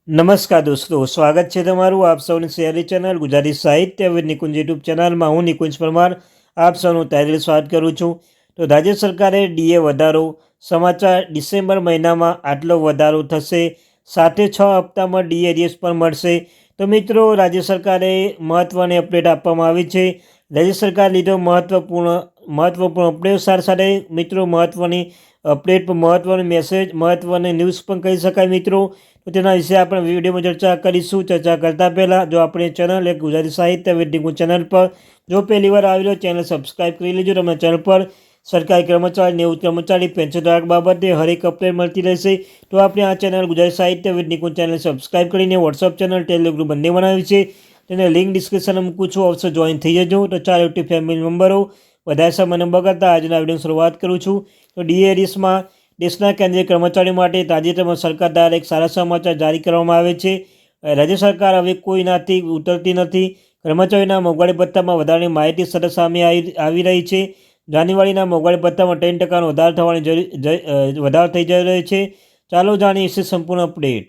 નમસ્કાર દોસ્તો, સ્વાગત છે તમારું આપ સૌની શહેરી ચેનલ ગુજરાતી સાહિત્ય વિદ નિકુંજ યુટ્યુબ ચેનલમાં. હું નિકુંજ પરમાર આપ સૌનું તહેદિલ સ્વાગત કરું છું. તો રાજ્ય સરકારે ડીએ વધારો સમાચાર. ડિસેમ્બર મહિનામાં આટલો વધારો થશે, સાથે 6 હપ્તામાં ડીએ એરિયર્સ પણ મળશે. તો મિત્રો, રાજ્ય સરકારે મહત્ત્વની અપડેટ આપવામાં આવી છે. રાજ્ય સરકાર લીધો મહત્વપૂર્ણ અપડેટ સાથે મિત્રો મહત્ત્વની અપડેટ, મહત્ત્વની મેસેજ, મહત્ત્વની ન્યૂઝ પણ કહી શકાય મિત્રો. તો તેના વિશે આપણે વિડીયોમાં ચર્ચા કરીશું. ચર્ચા કરતાં પહેલાં જો આપણે ચેનલ એક ગુજરાતી સાહિત્ય વિદ નિકુંજ ચેનલ પર જો પહેલી વાર આવી રહ્યો ચેનલ સબસ્ક્રાઈબ કરી લેજો. તમે ચેનલ પર સરકારી કર્મચારી, નિવૃત્ત કર્મચારી, પેન્શનધારક બાબતે હરેક અપડેટ મળતી રહેશે. તો આપણે આ ચેનલ ગુજરાતી સાહિત્ય વિદ નિકુંજ ચેનલ સબસ્ક્રાઈબ કરીને વોટ્સઅપ ચેનલ, ટેલિગ્રામ ગ્રુપ બંને બનાવી છે. તેને લિંક ડિસ્ક્રિપ્શનમાં મૂકું છું, અવશ્ય જોઈન થઈ જજો. તો ચાલો યુટ્યુબ ફેમિલી મેમ્બરો, વધારે સમય ન બગાડતા આજના વિડીયોની શરૂઆત કરું છું. તો ડીએ એરિયર્સમાં દેશના કેન્દ્રીય કર્મચારીઓ માટે તાજેતરમાં સરકાર દ્વારા એક સારા સમાચાર જારી કરવામાં આવે છે. રાજ્ય સરકાર હવે કોઈનાથી ઉતરતી નથી. કર્મચારીઓના મોંઘવારી ભથ્થામાં વધારાની માહિતી સતત સામે આવી રહી છે. જાન્યુઆરીના મોંઘવારી ભથ્થામાં 10% વધારો થઈ જઈ રહ્યો છે. ચાલો જાણીએ વિશે સંપૂર્ણ અપડેટ.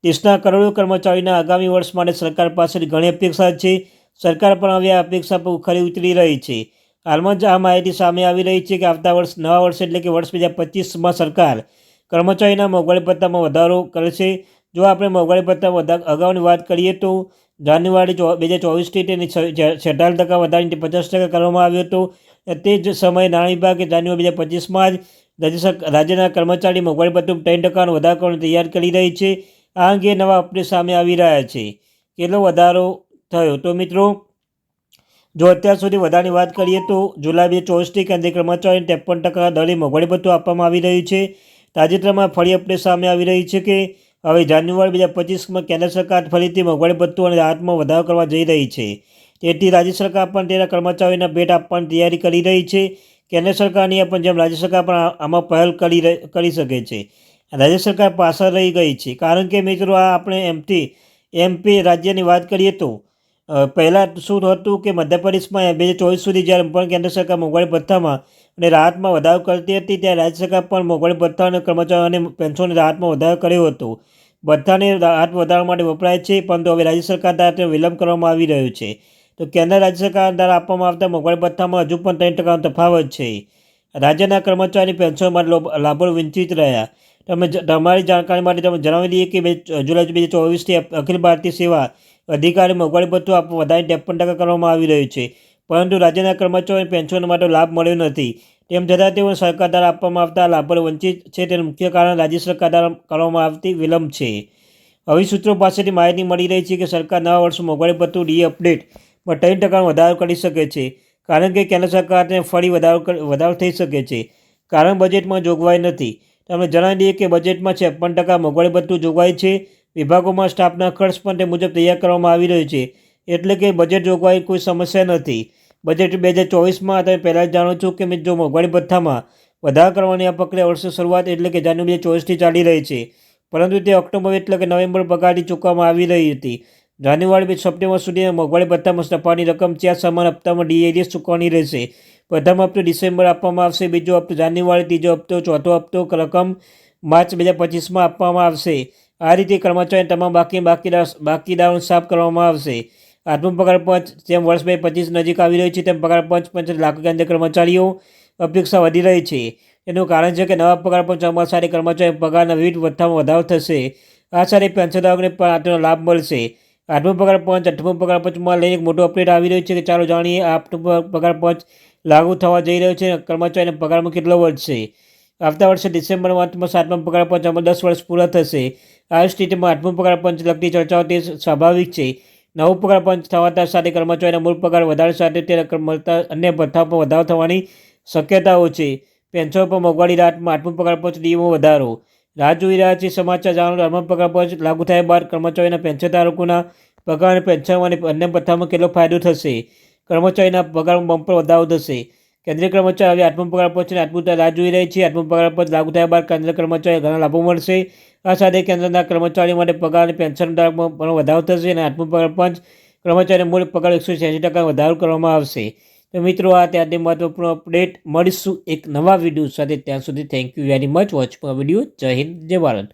દેશના કરોડો કર્મચારીઓના આગામી વર્ષ માટે સરકાર પાસેથી ઘણી અપેક્ષા છે. સરકાર પણ હવે આ અપેક્ષા પર ખરી ઉતરી રહી છે. હાલમાં જ આ માહિતી સામે આવી રહી છે કે આવતા નવા વર્ષ એટલે કે વર્ષ 2025માં સરકાર કર્મચારીના મોંઘવારી ભથ્થામાં વધારો કરશે. જો આપણે મોંઘવારી ભથ્થામાં અગાઉની વાત કરીએ તો જાન્યુઆરી 2024થી તેની 46% વધારીને 50% કરવામાં આવ્યો હતો. તે જ સમયે નાણાં વિભાગે જાન્યુઆરી 2025માં જ રાજ્યના કર્મચારી મોંઘવારી ભથ્થું 10% વધારો કરવાની તૈયાર કરી રહી છે. આ અંગે નવા અપડેટ સામે આવી રહ્યા છે. કેટલો વધારો થયો? તો મિત્રો, જો અત્યાર સુધી વધારાની વાત કરીએ તો જુલાઈ 2024થી કેન્દ્રીય કર્મચારીઓને 53% દરે મોંઘવારી ભથ્થું આપવામાં આવી રહ્યું છે. તાજેતરમાં ફરી અપડેટ સામે આવી રહી છે કે હવે જાન્યુઆરી 2025માં કેન્દ્ર સરકાર ફરીથી મોંઘવારી ભથ્થું અને રાહતમાં વધારો કરવા જઈ રહી છે. તેથી રાજ્ય સરકાર પણ તેના કર્મચારીઓને ભેટ આપવાની તૈયારી કરી રહી છે. કેન્દ્ર સરકારની પણ જેમ રાજ્ય સરકાર પણ આમાં પહેલ કરી શકે છે. રાજ્ય સરકાર પાછળ રહી ગઈ છે, કારણ કે મિત્રો આ આપણે એમપી રાજ્યની વાત કરીએ તો પહેલાં શું હતું કે મધ્યપ્રદેશમાં 2024 સુધી જ્યારે પણ કેન્દ્ર સરકાર મોંઘવારી ભથ્થામાં અને રાહતમાં વધારો કરતી હતી, ત્યારે રાજ્ય સરકાર પણ મોંઘવારી ભથ્થા અને કર્મચારીઓ અને પેન્શનની રાહતમાં વધારો કર્યો હતો. ભથ્થાની રાહત વધારવા માટે વપરાય છે, પરંતુ હવે રાજ્ય સરકાર દ્વારા તેનો વિલંબ કરવામાં આવી રહ્યો છે. તો કેન્દ્ર રાજ્ય સરકાર દ્વારા આપવામાં આવતા મોંઘવારી ભથ્થામાં હજુ પણ 3%નો તફાવત છે. રાજ્યના કર્મચારી પેન્શન માટે લાભો વંચિત રહ્યા. તમારી જાણકારી માટે તમે જણાવી દઈએ કે જુલાઈ 2024થી અખિલ ભારતીય સેવા અધિકારી મોંઘવારી ભથ્થું વધારીને 53% કરવામાં આવી રહ્યું છે, પરંતુ રાજ્યના કર્મચારીઓને પેન્શન માટે લાભ મળ્યો નથી. તેમ છતાં તેઓ સરકાર દ્વારા આપવામાં આવતા લાભો વંચિત છે. તેનું મુખ્ય કારણ રાજ્ય સરકાર દ્વારા કરવામાં આવતી વિલંબ છે. હવે સૂત્રો પાસેથી માહિતી મળી રહી છે કે સરકાર નવા વર્ષમાં મોંઘવારી ભથ્થું ડીએ અપડેટમાં 3% વધારો કરી શકે છે, કારણ કે કેન્દ્ર સરકારને ફરી વધારો થઈ શકે છે. કારણ બજેટમાં જોગવાઈ નથી. તમને જણાવી દઈએ કે બજેટમાં 56% મોંઘવારી ભથ્થું જોગવાઈ છે. વિભાગોમાં સ્ટાફના ખર્ચ પણ તે મુજબ તૈયાર કરવામાં આવી રહ્યો છે, એટલે કે બજેટ જોગવાઈ કોઈ સમસ્યા નથી. બજેટ 2024માં તમે પહેલાં જ જાણો છો કે જો મોંઘવારી ભથ્થામાં વધારો કરવાની આ પ્રક્રિયા વર્ષની શરૂઆત એટલે કે જાન્યુઆરી 2024થી ચાલી રહી છે, પરંતુ તે ઓક્ટોબર એટલે કે નવેમ્બર પગારથી ચૂકવવામાં આવી રહી હતી. જાન્યુઆરી સપ્ટેમ્બર સુધી મોંઘવારી ભથ્થામાં નફાની રકમ 4 સમાન હપ્તામાં ડીએડીએસ ચૂકવવાની રહેશે. પ્રથમ હપ્તો ડિસેમ્બર આપવામાં આવશે, બીજો હપ્તો જાન્યુઆરી, ત્રીજો હપ્તો, ચોથો હપ્તો રકમ માર્ચ 2025માં આપવામાં આવશે. આ રીતે કર્મચારીના તમામ બાકીદારોને સાફ કરવામાં આવશે. આઠમો પગાર પંચ. જેમ વર્ષ 2025 નજીક આવી રહ્યું છે, તેમ પગાર પંચ લાખો કેન્દ્રીય કર્મચારીઓ અપેક્ષા વધી રહી છે. એનું કારણ છે કે નવા પગાર પંચ અમલ સાથે કર્મચારી પગારના વિવિધ ભથ્થામાં વધારો થશે. આ સાથે પેન્શનધારકોને પણ તેનો લાભ મળશે. આઠમો પગાર પંચ, અઠમો પગાર પંચમાં લઈને એક મોટો અપડેટ આવી રહ્યો છે કે ચાલો જાણીએ આઠમો પગાર પંચ લાગુ થવા જઈ રહ્યો છે. કર્મચારીના પગારમાં કેટલો વધશે? આવતા વર્ષે ડિસેમ્બરમાં 7મા પગાર પંચ અમલ 10 વર્ષ પૂરા થશે. આ સ્થિતિમાં આઠમો પગાર પંચ લગતી ચર્ચાઓ તે સ્વાભાવિક છે. નવો પગાર પંચ થવા સાથે કર્મચારીના મૂળ પગાર વધારા સાથે તે મળતા અન્ય ભથ્થા પર વધારો થવાની શક્યતાઓ છે. પેન્શન પર મોંઘવારી રાહતમાં આઠમો પગાર પંચ ડીએમાં વધારો. રાહ જોઈ રહ્યા છે સમાચાર જાણો. આઠમા પગાર પંચ લાગુ થયા બાદ કર્મચારીઓના પેન્શનધારકોના પગાર અને પેન્શન અને અન્ય ભથ્થામાં કેટલો ફાયદો થશે? કર્મચારીના પગારમાં બમ્પર વધારો થશે. કેન્દ્રીય કર્મચારી હવે આઠમા પગાર પંચની આતુરતાથી રાહ જોઈ રહી છે. આઠમા પગાર પંચ લાગુ થયા બાદ કેન્દ્રીય કર્મચારીઓને ઘણા લાભો મળશે. આ સાથે કેન્દ્રના કર્મચારીઓ માટે પગાર અને પેન્શનધારકમાં પણ વધારો થશે અને આઠમો પગાર પંચ કર્મચારીના મૂળ પગાર 186% વધારો કરવામાં આવશે. તો મિત્રો, આ ત્યાંથી મહત્વપૂર્ણ અપડેટ. મળીશું એક નવા વિડીયો સાથે. ત્યાં સુધી thank you very much watch for video. જય હિન્દ, જય ભારત.